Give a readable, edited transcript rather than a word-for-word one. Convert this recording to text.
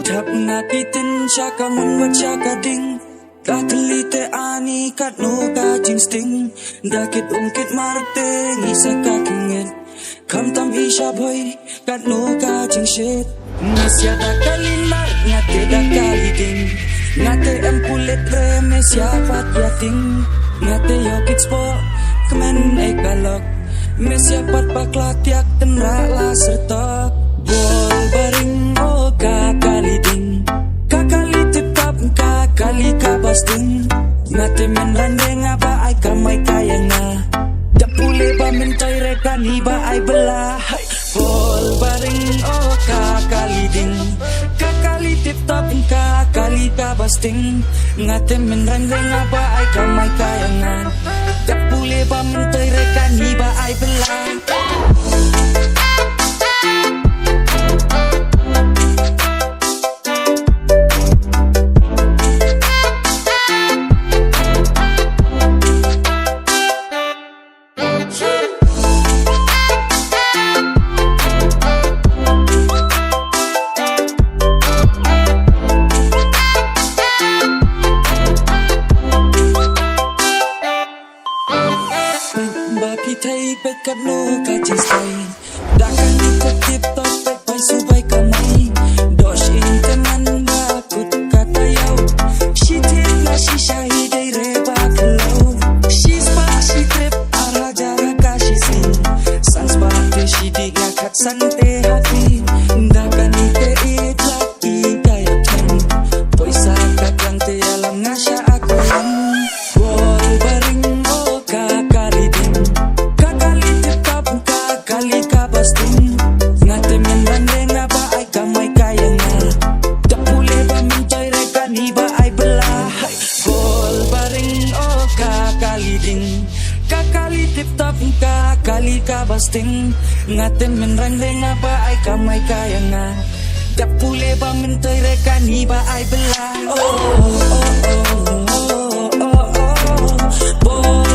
Thap ngakitin siya kamun wat siya kading kakalite ani kat no ka jinsting dakit ungkit marte ngisa kakingit kamtam isha boy kat no ka jingshit nasya da kalimar ngate da kaliding ngate empulit reme siapa yating ngate yokit spo kemen ekalok mesya pat paklak yak tenra la sertok bol baring o kakaliding kakalitip tap kakali kabasting ngate men randeng apa ay kamay kaya nga dapule ba mentoy rekani ba ay bela bol baring o kakaliding kakalitip tap kakali kabasting ngate men randeng apa ay kamay kaya nga dapule ba mentoy rekani ba ay bela. Baki thay pet kat no ka jisai dakan ikatip top pet pai subay kamay dosh in teman bakut kata yaw she tip na she shahi day reba kalaw she's back she trip ara jara ka she sing sans back she dig na kat sante hati dakan ite itlak ikaya ten poisa kat lang te alam nga siya ako lang bol baring o kakaliding kakalitip tap kakali kabasting ngate men randeng apa ay kamay kaya nga dapule ba mentoy rekani ba ay bela bol baring o kakaliding kakalitip tap kakali kabasting ngate men randeng apa ay kamay kaya nga dapule ba mentoy rekani ba ay bela oh oh oh oh oh oh oh